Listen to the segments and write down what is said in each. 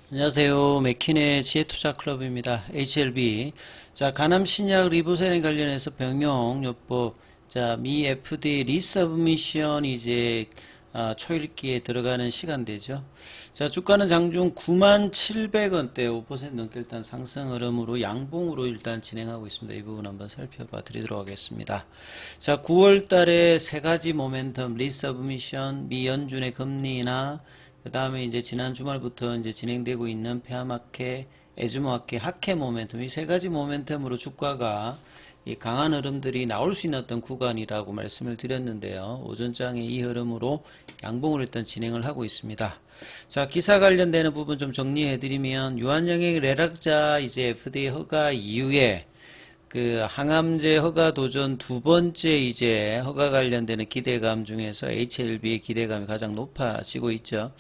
안녕하세요. 맥킨의 지혜투자클럽입니다. HLB. 자, 간암 신약 리보세린 관련해서 병용요법. 자, 미 FDA 리서브미션 이제 초읽기에 들어가는 시간대죠. 자, 주가는 장중 97,700원대 5% 넘게 일단 상승 흐름으로 양봉으로 일단 진행하고 있습니다. 이 부분 한번 살펴봐 드리도록 하겠습니다. 자, 9월 달에 세 가지 모멘텀 리서브미션, 미 연준의 금리나 그 다음에 이제 지난 주말부터 이제 진행되고 있는 페어마켓, 에즈모마켓, 핫켓 모멘텀 이 세 가지 모멘텀으로 주가가 이 강한 흐름들이 나올 수 있는 어떤 구간이라고 말씀을 드렸는데요. 오전장에 이 흐름으로 양봉을 일단 진행을 하고 있습니다. 자, 기사 관련되는 부분 좀 정리해드리면 유한영의 레락자 이제 FDA 허가 이후에 그 항암제 허가 도전 두 번째 이제 허가 관련되는 기대감 중에서 HLB의 기대감이 가장 높아지고 있죠.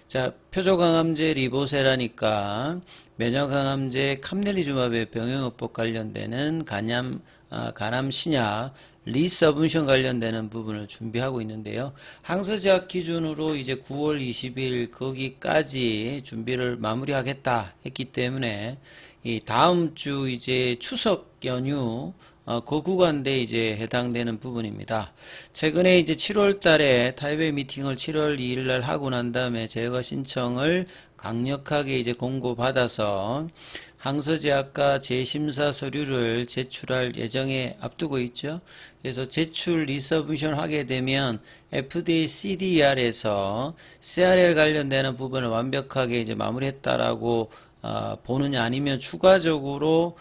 자, 표적항암제 리보세라니까 면역항암제 캄넬리주마브의 병용요법 관련되는 간암 신약 리서브미션 관련되는 부분을 준비하고 있는데요. 항서제약 기준으로 이제 9월 20일 거기까지 준비를 마무리하겠다 했기 때문에 이 다음 주 이제 추석 연휴 그 구간대 이제 해당되는 부분입니다. 최근에 이제 7월 달에 타이베이 미팅을 7월 2일 날 하고 난 다음에 제휴가 신청을 강력하게 이제 공고받아서 항서제약과 재심사 서류를 제출할 예정에 앞두고 있죠. 그래서 제출 리서브미션 하게 되면 FDA CDR에서 CRL 관련되는 부분을 완벽하게 이제 마무리했다라고 보느냐 아니면 추가적으로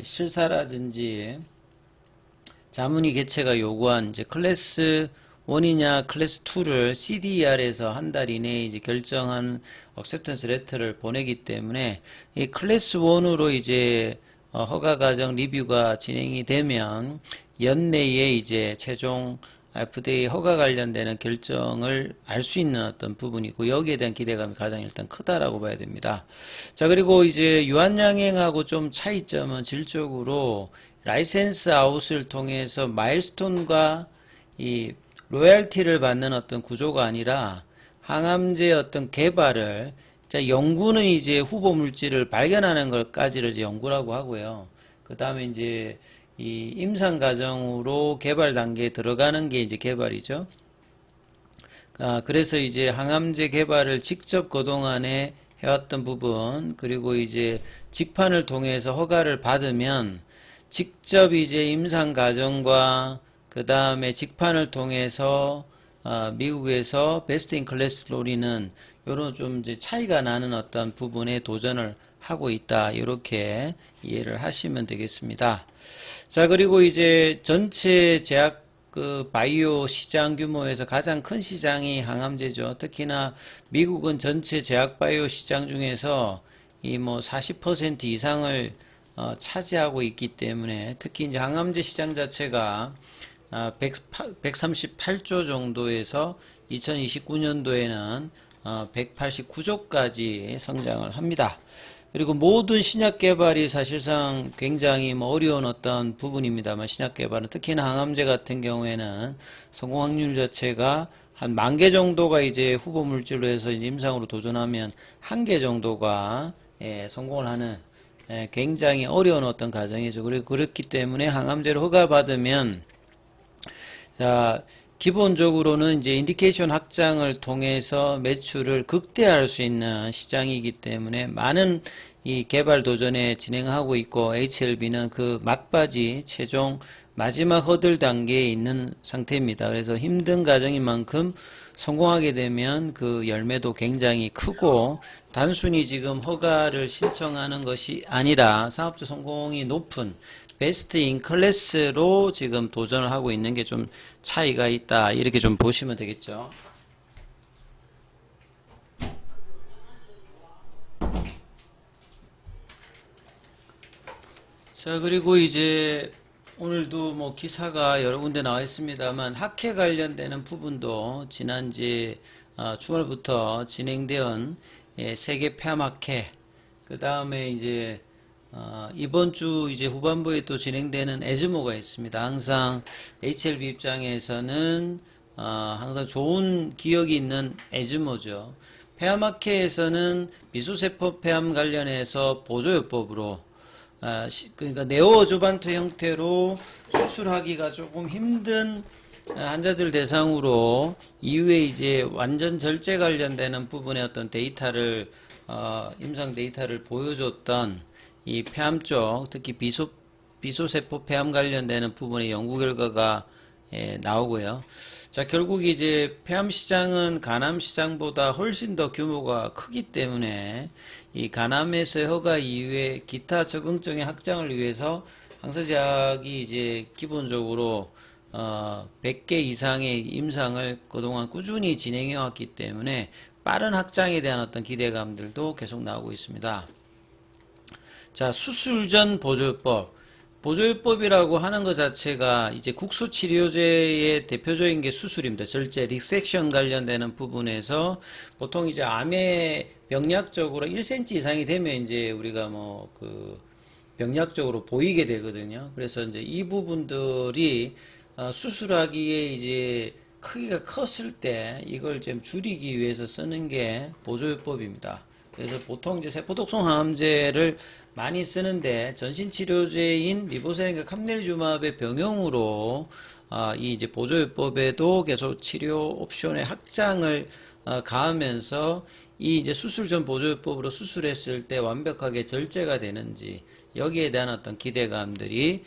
실사라든지 자문위 개최가 요구한 이제 클래스 1이냐 클래스 2를 CDR에서 한 달 이내에 이제 결정한 액셉턴스 레터를 보내기 때문에 이 클래스 1으로 이제 허가 과정 리뷰가 진행이 되면 연내에 이제 최종 FDA 허가 관련되는 결정을 알 수 있는 어떤 부분이고 여기에 대한 기대감이 가장 일단 크다라고 봐야 됩니다. 자, 그리고 이제 유한양행하고 좀 차이점은 질적으로 라이센스 아웃을 통해서 마일스톤과 이 로열티를 받는 어떤 구조가 아니라 항암제 어떤 개발을 자, 연구는 이제 후보 물질을 발견하는 것까지를 이제 연구라고 하고요. 그 다음에 이제 이 임상 과정으로 개발 단계에 들어가는 게 이제 개발이죠. 그래서 이제 항암제 개발을 직접 그동안에 해왔던 부분, 그리고 이제 직판을 통해서 허가를 받으면 직접 이제 임상 과정과 그 다음에 직판을 통해서 미국에서 베스트 인 클래스 노리는 요런 좀 이제 차이가 나는 어떤 부분에 도전을 하고 있다. 이렇게 이해를 하시면 되겠습니다. 자, 그리고 이제 전체 제약 그 바이오 시장 규모에서 가장 큰 시장이 항암제죠. 특히나 미국은 전체 제약 바이오 시장 중에서 이 뭐 40% 이상을 차지하고 있기 때문에 특히 이제 항암제 시장 자체가 138조 정도에서 2029년도에는 189조까지 성장을 합니다. 그리고 모든 신약 개발이 사실상 굉장히 어려운 어떤 부분입니다만 신약 개발은 특히나 항암제 같은 경우에는 성공 확률 자체가 한 10,000개 정도가 이제 후보 물질로 해서 임상으로 도전하면 1개 정도가 성공을 하는 굉장히 어려운 어떤 과정이죠. 그리고 그렇기 때문에 항암제를 허가받으면 자, 기본적으로는 이제 인디케이션 확장을 통해서 매출을 극대화할 수 있는 시장이기 때문에 많은 이 개발 도전에 진행하고 있고 HLB는 그 막바지 최종 마지막 허들 단계에 있는 상태입니다. 그래서 힘든 과정인 만큼 성공하게 되면 그 열매도 굉장히 크고 단순히 지금 허가를 신청하는 것이 아니라 사업주 성공이 높은 베스트 인 클래스로 지금 도전을 하고 있는 게 좀 차이가 있다. 이렇게 좀 보시면 되겠죠. 자, 그리고 이제 오늘도 뭐 기사가 여러 군데 나와 있습니다만 학회 관련되는 부분도 지난주 주말부터 진행된 세계 폐암학회 그 다음에 이제 이번 주 이제 후반부에 또 진행되는 에즈모가 있습니다. 항상 HLB 입장에서는 항상 좋은 기억이 있는 에즈모죠. 폐암학회에서는 미수세포 폐암 관련해서 보조요법으로 그러니까 네오어주반트 형태로 수술하기가 조금 힘든 환자들 대상으로 이후에 이제 완전 절제 관련되는 부분의 어떤 데이터를 임상 데이터를 보여줬던 이 폐암 쪽, 특히 비소세포 폐암 관련되는 부분의 연구 결과가 나오고요. 자, 결국 이제 폐암 시장은 간암 시장보다 훨씬 더 규모가 크기 때문에 이 간암에서 허가 이후에 기타 적응증의 확장을 위해서 항서제약이 이제 기본적으로 100개 이상의 임상을 그동안 꾸준히 진행해 왔기 때문에 빠른 확장에 대한 어떤 기대감들도 계속 나오고 있습니다. 자, 수술 전 보조요법. 보조요법이라고 하는 것 자체가 이제 국소치료제의 대표적인 게 수술입니다. 절제, 리섹션 관련되는 부분에서 보통 이제 암의 병약적으로 1cm 이상이 되면 이제 우리가 뭐 병약적으로 보이게 되거든요. 그래서 이제 이 부분들이 수술하기에 이제 크기가 컸을 때 이걸 좀 줄이기 위해서 쓰는 게 보조요법입니다. 그래서 보통 이제 세포독성 항암제를 많이 쓰는데 전신치료제인 리보세린과 캄넬주마브의 병용으로 이 이제 보조요법에도 계속 치료 옵션의 확장을 가하면서 이 이제 수술 전 보조요법으로 수술했을 때 완벽하게 절제가 되는지 여기에 대한 어떤 기대감들이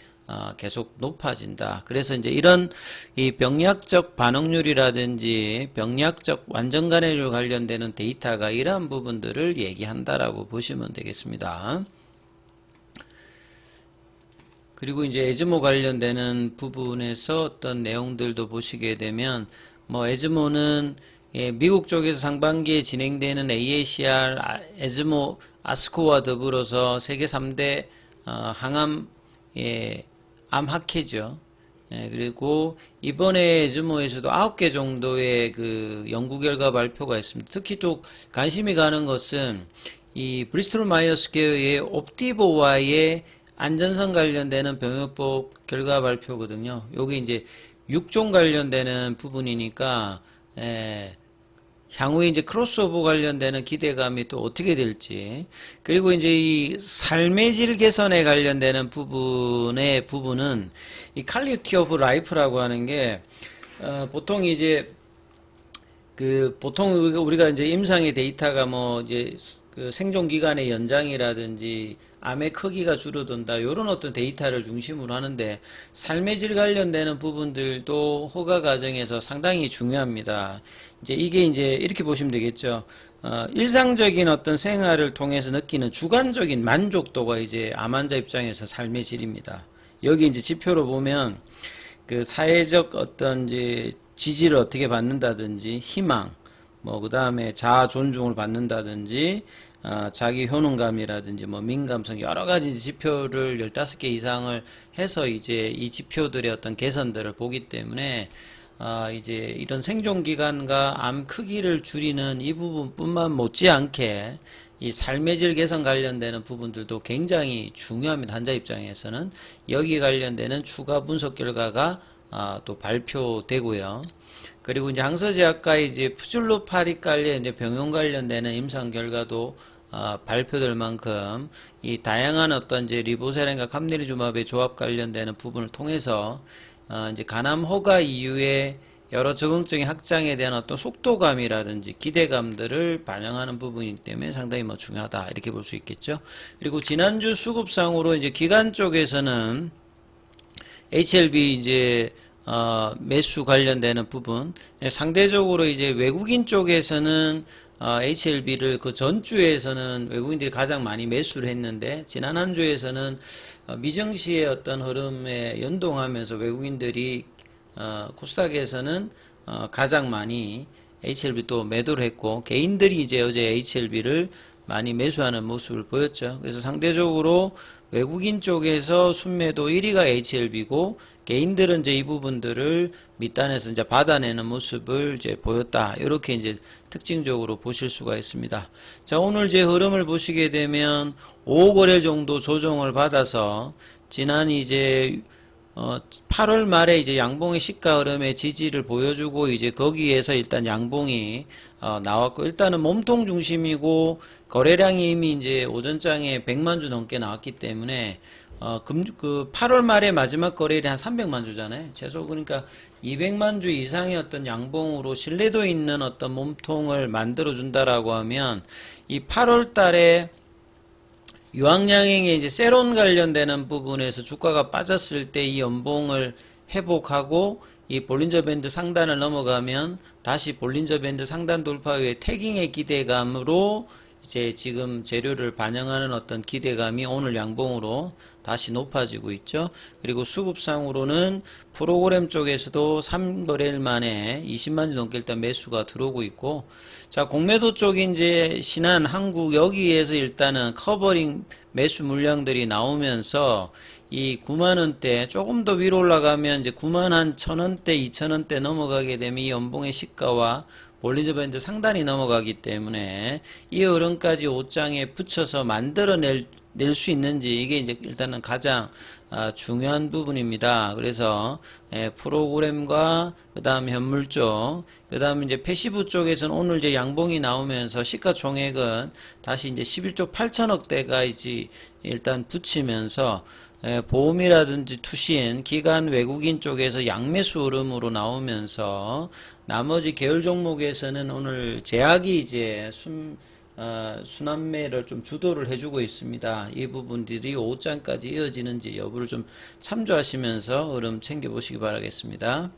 계속 높아진다. 그래서 이제 이런 이 병약적 반응률이라든지 병약적 완전간해율 관련되는 데이터가 이러한 부분들을 얘기한다라고 보시면 되겠습니다. 그리고 이제 에즈모 관련되는 부분에서 어떤 내용들도 보시게 되면 뭐 에즈모는 미국 쪽에서 상반기에 진행되는 AACR, 에즈모, 아스코와 더불어서 세계 3대 항암 암학회죠. 그리고 이번에 에즈모에서도 9개 정도의 그 연구 결과 발표가 있습니다. 특히 또 관심이 가는 것은 이 브리스톨 마이어스 계열의 옵티보와의 안전성 관련되는 병용법 결과 발표거든요. 여기 이제 6종 관련되는 부분이니까 향후에 이제 크로스오버 관련되는 기대감이 또 어떻게 될지, 그리고 이제 이 삶의 질 개선에 관련되는 부분은 이 퀄리티 오브 라이프라고 하는 게 보통 이제 보통 우리가 이제 임상의 데이터가 뭐 이제 그 생존 기간의 연장이라든지 암의 크기가 줄어든다 이런 어떤 데이터를 중심으로 하는데 삶의 질 관련되는 부분들도 허가 과정에서 상당히 중요합니다. 이제 이게 이제 이렇게 보시면 되겠죠. 일상적인 어떤 생활을 통해서 느끼는 주관적인 만족도가 이제 암 환자 입장에서 삶의 질입니다. 여기 이제 지표로 보면 그 사회적 어떤 이제 지지를 어떻게 받는다든지 희망, 뭐 그 다음에 자아 존중을 받는다든지 자기 효능감이라든지 뭐 민감성 여러 가지 지표를 15개 이상을 해서 이제 이 지표들의 어떤 개선들을 보기 때문에 이제 이런 생존 기간과 암 크기를 줄이는 이 부분뿐만 못지않게 이 삶의 질 개선 관련되는 부분들도 굉장히 중요합니다. 환자 입장에서는 여기 관련되는 추가 분석 결과가 또 발표되고요. 그리고 이제 항서제약과의 이제 푸즐로파릭 관련 이제 병용 관련되는 임상 결과도 발표될 만큼 이 다양한 어떤 이제 리보세린과 캄넬리주마브의 조합 관련되는 부분을 통해서 이제 간암 허가 이후에 여러 적응증의 확장에 대한 어떤 속도감이라든지 기대감들을 반영하는 부분이기 때문에 상당히 뭐 중요하다 이렇게 볼 수 있겠죠. 그리고 지난주 수급상으로 이제 기관 쪽에서는 HLB 이제 매수 관련되는 부분, 상대적으로 이제 외국인 쪽에서는 HLB를 그 전주에서는 외국인들이 가장 많이 매수를 했는데 지난 한 주에서는 미정시의 어떤 흐름에 연동하면서 외국인들이 코스닥에서는 가장 많이 HLB 또 매도를 했고 개인들이 이제 어제 HLB를 많이 매수하는 모습을 보였죠. 그래서 상대적으로 외국인 쪽에서 순매도 1위가 HLB고 개인들은 이제 이 부분들을 밑단에서 이제 받아내는 모습을 이제 보였다. 이렇게 이제 특징적으로 보실 수가 있습니다. 자, 오늘 제 흐름을 보시게 되면 5거래 정도 조정을 받아서 지난 이제 8월 말에 이제 양봉의 시가 흐름의 지지를 보여주고 이제 거기에서 일단 양봉이 나왔고 일단은 몸통 중심이고 거래량이 이미 이제 오전장에 100만 주 넘게 나왔기 때문에 그 8월 말에 마지막 거래일이 한 300만 주잖아요. 최소 그러니까 200만 주 이상의 어떤 양봉으로 신뢰도 있는 어떤 몸통을 만들어 준다라고 하면 이 8월 달에 유황양행에 이제 세론 관련되는 부분에서 주가가 빠졌을 때 이 연봉을 회복하고 이 볼린저 밴드 상단을 넘어가면 다시 볼린저 밴드 상단 돌파 후에 태깅의 기대감으로 이제 지금 재료를 반영하는 어떤 기대감이 오늘 양봉으로 다시 높아지고 있죠. 그리고 수급상으로는 프로그램 쪽에서도 3거래일 만에 20만 주 넘게 일단 매수가 들어오고 있고, 자, 공매도 쪽이 이제 신한, 한국 여기에서 일단은 커버링 매수 물량들이 나오면서 이 9만원대 조금 더 위로 올라가면 이제 9만 한 1,000원대, 2,000원대 넘어가게 되면 이 연봉의 시가와 볼린저 밴드 상단이 넘어가기 때문에 이 흐름까지 옷장에 붙여서 만들어낼 수 있는지 이게 이제 일단은 가장 중요한 부분입니다. 그래서 프로그램과 그 다음 현물 쪽, 그 다음 이제 패시브 쪽에서는 오늘 이제 양봉이 나오면서 시가총액은 다시 이제 11조 8천억대가 이제 일단 붙이면서 보험이라든지 투신, 기관 외국인 쪽에서 양매수 흐름으로 나오면서 나머지 계열 종목에서는 오늘 제약이 이제 순환매를 좀 주도를 해주고 있습니다. 이 부분들이 오후장까지 이어지는지 여부를 좀 참조하시면서 흐름 챙겨보시기 바라겠습니다.